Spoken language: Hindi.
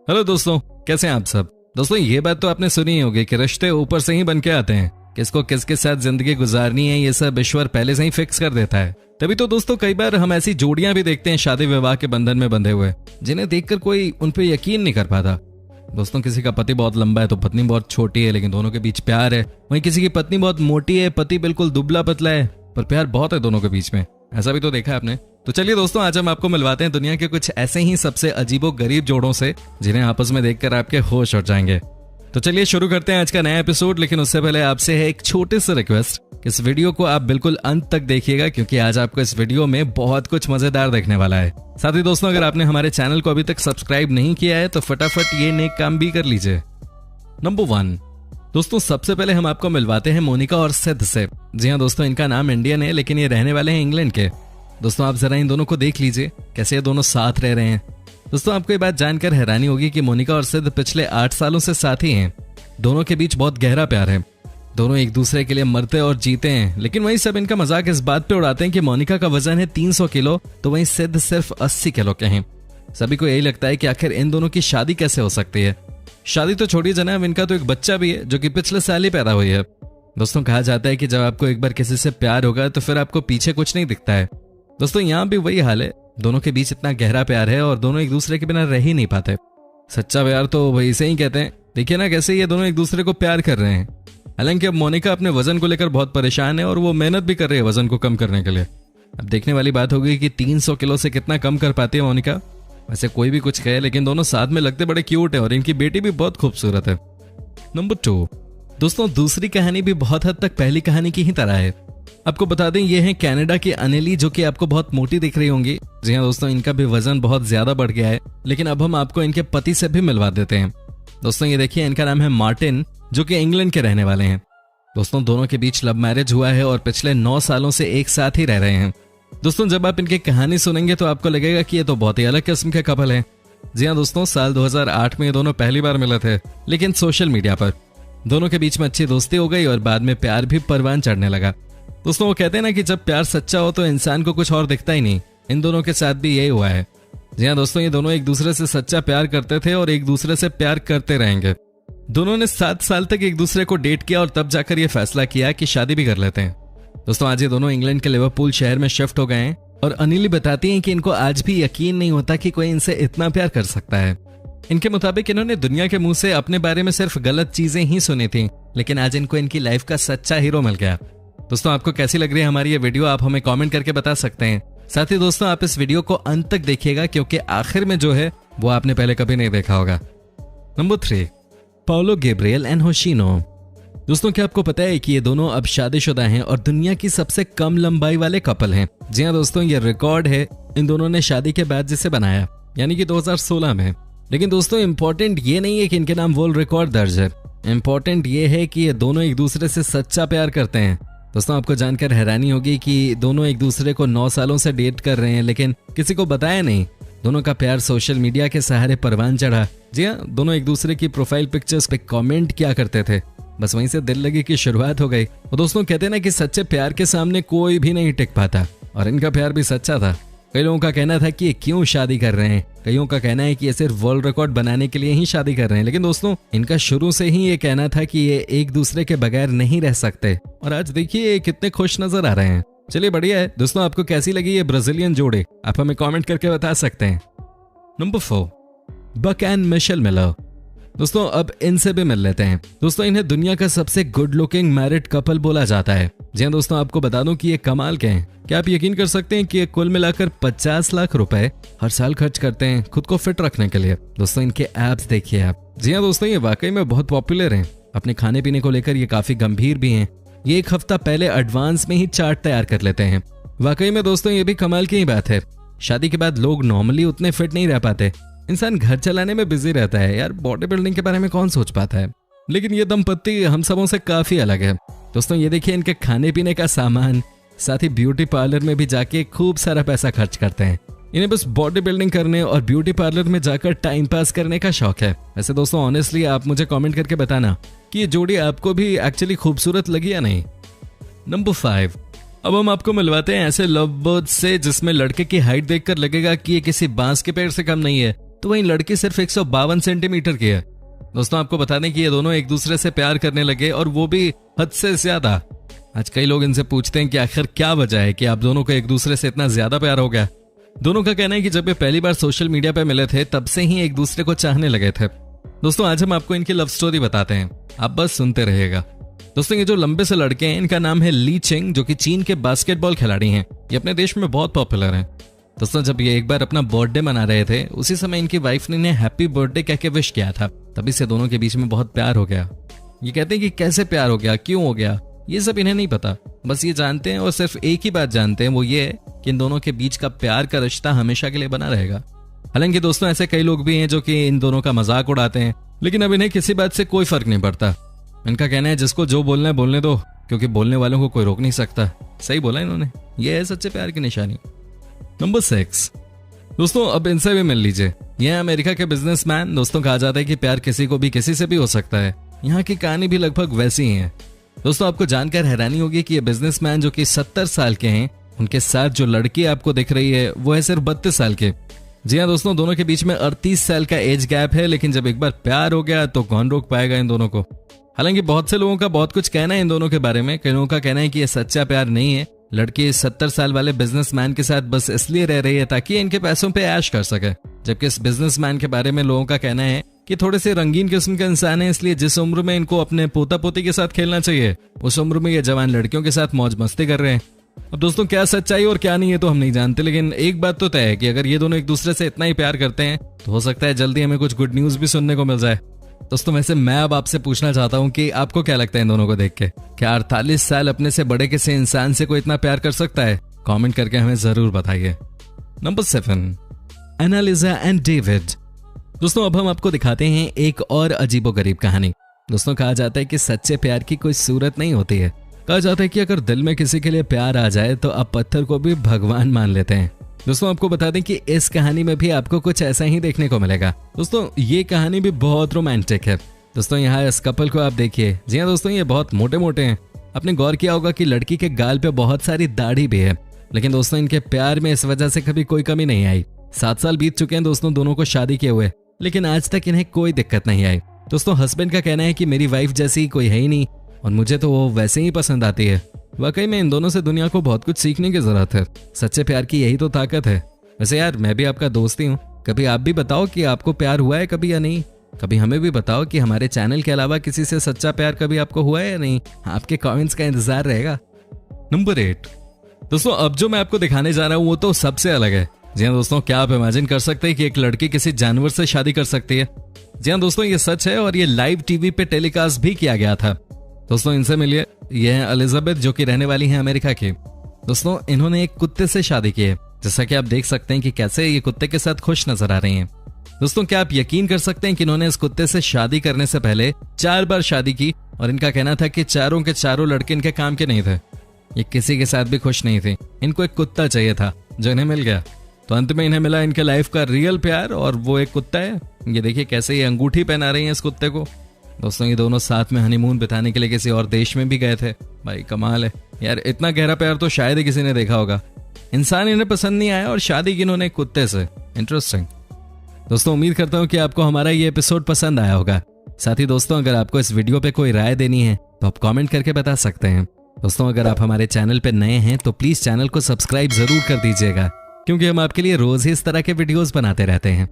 हेलो दोस्तों, कैसे हैं आप सब। दोस्तों ये बात तो आपने सुनी ही होगी कि रिश्ते ऊपर से ही बन के आते हैं। किसको किसके साथ जिंदगी गुजारनी है ये सब ईश्वर पहले से ही फिक्स कर देता है। तभी तो दोस्तों कई बार हम ऐसी जोड़ियां भी देखते हैं शादी विवाह के बंधन में बंधे हुए, जिन्हें देखकर कोई उन पे यकीन नहीं कर पाता। दोस्तों किसी का पति बहुत लंबा है तो पत्नी बहुत छोटी है, लेकिन दोनों के बीच प्यार है। वहीं किसी की पत्नी बहुत मोटी है, पति बिल्कुल दुबला पतला है, पर प्यार बहुत है दोनों के बीच में। ऐसा भी तो देखा है आपने। तो चलिए दोस्तों, आज हम आपको मिलवाते हैं दुनिया के कुछ ऐसे ही सबसे अजीबो गरीब जोड़ों से, जिन्हें आपस में देखकर आपके होश उड़ जाएंगे। तो चलिए शुरू करते हैं आज का नया एपिसोड। लेकिन उससे पहले आपसे है एक छोटी सी रिक्वेस्ट, इस वीडियो को आप बिल्कुल अंत तक देखिएगा, क्योंकि आज आपको इस वीडियो में बहुत कुछ मजेदार देखने वाला है। साथ ही दोस्तों, अगर आपने हमारे चैनल को अभी तक सब्सक्राइब नहीं किया है तो फटाफट ये नेक काम भी कर लीजिए। नंबर 1 दोस्तों, सबसे पहले हम आपको मिलवाते हैं मोनिका और सिद्ध से। जी हाँ दोस्तों, इनका नाम इंडियन है लेकिन ये रहने वाले हैं इंग्लैंड के। दोस्तों आप जरा इन दोनों को देख लीजिए, कैसे ये दोनों साथ रह रहे हैं। दोस्तों आपको ये बात जानकर हैरानी होगी कि मोनिका और सिद्ध पिछले 8 सालों से साथी हैं। दोनों के बीच बहुत गहरा प्यार है, दोनों एक दूसरे के लिए मरते और जीते हैं। लेकिन वहीं सब इनका मजाक इस बात पे उड़ाते हैं कि मोनिका का वजन है 300 किलो, तो वहीं सिद्ध सिर्फ 80 किलो के हैं। सभी को यही लगता है कि आखिर इन दोनों की शादी कैसे हो सकती है। शादी तो छोड़िए जनाब, इनका तो एक बच्चा भी है जो कि पिछले साल ही पैदा हुई है। दोस्तों कहा जाता है कि जब आपको एक बार किसी से प्यार होगा तो फिर आपको पीछे कुछ नहीं दिखता है। दोस्तों यहाँ भी वही हाल है, दोनों के बीच इतना गहरा प्यार है और दोनों एक दूसरे के बिना रह ही नहीं पाते। सच्चा प्यार तो वही से ही कहते हैं। देखिए ना कैसे ये दोनों एक दूसरे को प्यार कर रहे हैं। हालांकि अब मोनिका अपने वजन को लेकर बहुत परेशान है और वो मेहनत भी कर रही है वजन को कम करने के लिए। अब देखने वाली बात होगी कि 300 किलो से कितना कम कर पाती है मोनिका। वैसे कोई भी कुछ कहे, लेकिन दोनों साथ में लगते बड़े क्यूट है और इनकी बेटी भी बहुत खूबसूरत है। नंबर 2 दोस्तों, दूसरी कहानी भी बहुत हद तक पहली कहानी की ही तरह है। आपको बता दें, ये है कनाडा की अनिली, जो कि आपको बहुत मोटी दिख रही होंगी। जी हाँ दोस्तों, इनका भी वजन बहुत ज्यादा बढ़ गया है। लेकिन अब हम आपको इनके पति से भी मिलवा देते हैं। दोस्तों ये देखिए, इनका नाम है मार्टिन, जो कि इंग्लैंड के रहने वाले हैं। दोस्तों दोनों के बीच लव मैरिज हुआ है और पिछले 9 सालों से एक साथ ही रह रहे हैं। दोस्तों जब आप इनकी कहानी सुनेंगे तो आपको लगेगा कि ये तो बहुत ही अलग किस्म के कपल हैं। जी हाँ दोस्तों, साल 2008 में ये दोनों पहली बार मिले थे, लेकिन सोशल मीडिया पर। दोनों के बीच में अच्छी दोस्ती हो गई और बाद में प्यार भी परवान चढ़ने लगा। दोस्तों वो कहते हैं ना कि जब प्यार सच्चा हो तो इंसान को कुछ और दिखता ही नहीं। इन दोनों के साथ भी यही हुआ है। जी हाँ दोस्तों, ये दोनों एक दूसरे से सच्चा प्यार करते थे और एक दूसरे से प्यार करते रहेंगे। दोनों ने 7 साल तक एक दूसरे को डेट किया और तब जाकर ये फैसला किया कि शादी भी कर लेते हैं। दोस्तों आज ये दोनों इंग्लैंड के लिवरपूल शहर में शिफ्ट हो गए हैं और अनिली बताती हैं कि इनको आज भी यकीन नहीं होता कि कोई इनसे इतना प्यार कर सकता है। इनके मुताबिक इन्होंने दुनिया के मुंह से अपने बारे में सिर्फ गलत चीजें ही सुनी थी, लेकिन आज इनको इनकी लाइफ का सच्चा हीरो मिल गया। दोस्तों आपको कैसी लग रही है हमारी ये वीडियो, आप हमें कमेंट करके बता सकते हैं। साथ ही दोस्तों आप इस वीडियो को अंत तक देखिएगा, क्योंकि आखिर में जो है वो आपने पहले कभी नहीं देखा होगा। Number 3 Paulo Gabriel and Hoshino. दोस्तों क्या आपको पता है कि ये दोनों अब शादीशुदा हैं और दुनिया की सबसे कम लंबाई वाले कपल हैं। जी हाँ दोस्तों, ये रिकॉर्ड है इन दोनों ने शादी के बाद जिसे बनाया, यानी कि 2016 में। लेकिन दोस्तों इम्पोर्टेंट ये नहीं है कि इनके नाम वर्ल्ड रिकॉर्ड दर्ज है। इम्पोर्टेंट ये है कि ये दोनों एक दूसरे से सच्चा प्यार करते हैं। दोस्तों आपको जानकर हैरानी होगी कि दोनों एक दूसरे को 9 सालों से डेट कर रहे हैं, लेकिन किसी को बताया नहीं। दोनों का प्यार सोशल मीडिया के सहारे परवान चढ़ा। जी हाँ, दोनों एक दूसरे की प्रोफाइल पिक्चर्स पे कमेंट किया करते थे, बस वहीं से दिल लगी की शुरुआत हो गई। और दोस्तों कहते हैं ना कि सच्चे प्यार के सामने कोई भी नहीं टिक पाता, और इनका प्यार भी सच्चा था। कई लोगों का कहना था कि ये क्यों शादी कर रहे हैं, कईयों का कहना है कि ये सिर्फ वर्ल्ड रिकॉर्ड बनाने के लिए ही शादी कर रहे हैं। लेकिन दोस्तों इनका शुरू से ही ये कहना था कि ये एक दूसरे के बगैर नहीं रह सकते, और आज देखिए ये कितने खुश नजर आ रहे हैं। चलिए बढ़िया है दोस्तों, आपको कैसी लगी ये ब्राजीलियन जोड़े, आप हमें कमेंट करके बता सकते हैं। Number 4 Buck and Michelle Miller. दोस्तों अब इनसे भी मिल लेते हैं। दोस्तों इन्हें दुनिया का सबसे गुड लुकिंग मैरिड कपल बोला जाता है। जी हाँ दोस्तों, आपको बता दूं कि ये कमाल के हैं। क्या आप यकीन कर सकते हैं कि ये कुल मिलाकर 50 लाख रुपए हर साल खर्च करते हैं खुद को फिट रखने के लिए। दोस्तों इनके एब्स देखिए आप। जी हाँ दोस्तों, ये वाकई में बहुत पॉपुलर हैं। अपने खाने पीने को लेकर ये काफी गंभीर भी हैं। ये 1 हफ्ता पहले एडवांस में ही चार्ट तैयार कर लेते हैं। वाकई में दोस्तों ये भी कमाल की ही बात है। शादी के बाद लोग नॉर्मली उतने फिट नहीं रह पाते। इंसान घर चलाने में बिजी रहता है यार, बॉडी बिल्डिंग के बारे में कौन सोच पाता है। लेकिन ये दंपत्ति हम सबों से काफी अलग है। दोस्तों ये देखिए इनके खाने पीने का सामान, साथ ही ब्यूटी पार्लर में भी जाके खूब सारा पैसा खर्च करते हैं। इन्हें बस बॉडी बिल्डिंग करने और ब्यूटी पार्लर में जाकर टाइम पास करने का शौक है। वैसे दोस्तों ऑनेस्टली आप मुझे कमेंट करके बताना कि ये जोड़ी आपको भी एक्चुअली खूबसूरत लगी या नहीं। नंबर 5 अब हम आपको मिलवाते हैं ऐसे लव बर्ड्स से जिसमें लड़के की हाइट देखकर लगेगा कि ये किसी बांस के पेड़ से कम नहीं है, तो वहीं लड़की सिर्फ 152 सेंटीमीटर की है। दोस्तों आपको बता दें कि ये दोनों एक दूसरे से प्यार करने लगे और वो भी हद से ज्यादा। आज कई लोग इनसे पूछते हैं कि आखिर क्या वजह है कि आप दोनों को एक दूसरे से इतना ज्यादा प्यार हो गया। दोनों का कहना है कि जब ये पहली बार सोशल मीडिया पे मिले थे तब से ही एक दूसरे को चाहने लगे थे। दोस्तों आज हम आपको इनकी लव स्टोरी बताते हैं, आप बस सुनते रहिएगा। दोस्तों ये जो लंबे से लड़के हैं इनका नाम है ली चिंग, जो कि चीन के बास्केटबॉल खिलाड़ी हैं। ये अपने देश में बहुत पॉपुलर हैं। दोस्तों जब ये एक बार अपना बर्थडे मना रहे थे उसी समय इनकी वाइफ ने इन्हें हैप्पी बर्थडे कह के विश किया था। तभी से दोनों के बीच में बहुत प्यार हो गया। ये कहते हैं कि कैसे प्यार हो गया, क्यों हो गया, ये सब इन्हें नहीं पता। बस ये जानते हैं और सिर्फ एक ही बात जानते हैं, वो ये है कि इन दोनों के बीच का प्यार का रिश्ता हमेशा के लिए बना रहेगा। हालांकि दोस्तों ऐसे कई लोग भी हैं जो कि इन दोनों का मजाक उड़ाते हैं, लेकिन अब इन्हें किसी बात से कोई फर्क नहीं पड़ता। इनका कहना है जिसको जो बोलना है बोलने दो, क्योंकि बोलने वालों को कोई रोक नहीं सकता। सही बोला इन्होंने, ये है सच्चे प्यार की निशानी। नंबर 6। दोस्तों अब इनसे भी मिल लीजिए। यह अमेरिका के बिजनेसमैन। दोस्तों कहा जाता है कि प्यार किसी को भी किसी से भी हो सकता है। यहाँ की कहानी भी लगभग वैसी ही है। दोस्तों आपको जानकर हैरानी होगी कि ये बिजनेसमैन जो कि 70 साल के हैं, उनके साथ जो लड़की आपको दिख रही है वो है सिर्फ 32 साल के। जी हाँ दोस्तों, दोनों के बीच में 38 साल का एज गैप है, लेकिन जब एक बार प्यार हो गया तो कौन रोक पाएगा इन दोनों को। हालांकि बहुत से लोगों का बहुत कुछ कहना है इन दोनों के बारे में। कई लोगों का कहना है कि ये सच्चा प्यार नहीं है। लड़की 70 साल वाले बिजनेसमैन के साथ बस इसलिए रह रही है ताकि इनके पैसों पे ऐश कर सके। जबकि इस बिजनेसमैन के बारे में लोगों का कहना है कि थोड़े से रंगीन किस्म के इंसान है, इसलिए जिस उम्र में इनको अपने पोता पोती के साथ खेलना चाहिए उस उम्र में ये जवान लड़कियों के साथ मौज मस्ती कर रहे हैं। अब दोस्तों क्या सच्चाई और क्या नहीं है तो हम नहीं जानते, लेकिन एक बात तो तय है कि अगर ये दोनों एक दूसरे से इतना ही प्यार करते हैं तो हो सकता है जल्दी हमें कुछ गुड न्यूज भी सुनने को मिल जाए। दोस्तों वैसे मैं अब आपसे पूछना चाहता हूं कि आपको क्या लगता है इन दोनों को देख के, क्या 48 साल अपने से बड़े किसी इंसान से कोई इतना प्यार कर सकता है? कमेंट करके हमें जरूर बताइए। Number 7, Annaliza and David. दोस्तों अब हम आपको दिखाते हैं एक और अजीबोगरीब कहानी। दोस्तों कहा जाता है कि सच्चे प्यार की कोई सूरत नहीं होती है। कहा जाता है कि अगर दिल में किसी के लिए प्यार आ जाए तो आप पत्थर को भी भगवान मान लेते हैं। दोस्तों आपको बता दें कि इस कहानी में भी आपको कुछ ऐसा ही देखने को मिलेगा। दोस्तों ये कहानी भी बहुत रोमांटिक है। दोस्तों यहाँ इस कपल को आप देखिए। जी हाँ दोस्तों, ये बहुत मोटे मोटे हैं। आपने गौर किया होगा कि लड़की के गाल पे बहुत सारी दाढ़ी भी है, लेकिन दोस्तों इनके प्यार में इस वजह से कभी कोई कमी नहीं आई। 7 साल बीत चुके हैं दोस्तों दोनों को शादी किए हुए, लेकिन आज तक इन्हें कोई दिक्कत नहीं आई। दोस्तों हस्बैंड का कहना है कि मेरी वाइफ जैसी कोई है ही नहीं और मुझे तो वो वैसे ही पसंद आती है। वाकई में इन दोनों से दुनिया को बहुत कुछ सीखने की जरूरत है। सच्चे प्यार की यही तो ताकत है। वैसे यार मैं भी आपका दोस्त ही हूँ, कभी आप भी बताओ कि आपको प्यार हुआ है कभी या नहीं। कभी हमें भी बताओ कि हमारे चैनल के अलावा किसी से सच्चा प्यार कभी आपको हुआ है या नहीं। आपके कमेंट्स का इंतजार रहेगा। नंबर 8। दोस्तों अब जो मैं आपको दिखाने जा रहा हूँ वो तो सबसे अलग है। जी हाँ दोस्तों, क्या आप इमेजिन कर सकते हैं कि एक लड़की किसी जानवर से शादी कर सकती है? जी हाँ दोस्तों, ये सच है और ये लाइव टीवी पे टेलीकास्ट भी किया गया था। दोस्तों इनसे मिलिए। ये है एलिजाबेथ, जो कि रहने वाली हैं अमेरिका की। दोस्तों इन्होंने एक कुत्ते से शादी की है, जैसा कि आप देख सकते हैं कि कैसे ये कुत्ते के साथ खुश नजर आ रही हैं। दोस्तों क्या आप यकीन कर सकते हैं कि इन्होंने इस कुत्ते से शादी करने से पहले 4 बार शादी की और इनका कहना था कि चारों के चारों लड़के इनके काम के नहीं थे। ये किसी के साथ भी खुश नहीं थे। इनको एक कुत्ता चाहिए था जो इन्हें मिल गया। तो अंत में इन्हें मिला इनके लाइफ का रियल प्यार और वो एक कुत्ता है। ये देखिए कैसे ये अंगूठी पहना रही है इस कुत्ते को। दोस्तों ये दोनों साथ में हनीमून बिताने के लिए किसी और देश में भी गए थे। भाई कमाल है यार, इतना गहरा प्यार तो शायद ही किसी ने देखा होगा। इंसान इन्हें पसंद नहीं आया और शादी की इन्होंने कुत्ते से। इंटरेस्टिंग। दोस्तों उम्मीद करता हूँ कि आपको हमारा ये एपिसोड पसंद आया होगा। साथ ही दोस्तों अगर आपको इस वीडियो पे कोई राय देनी है तो आप कमेंट करके बता सकते हैं। दोस्तों अगर आप हमारे चैनल पे नए हैं तो प्लीज चैनल को सब्सक्राइब जरूर कर दीजिएगा, क्योंकि हम आपके लिए रोज ही इस तरह के वीडियोस बनाते रहते हैं।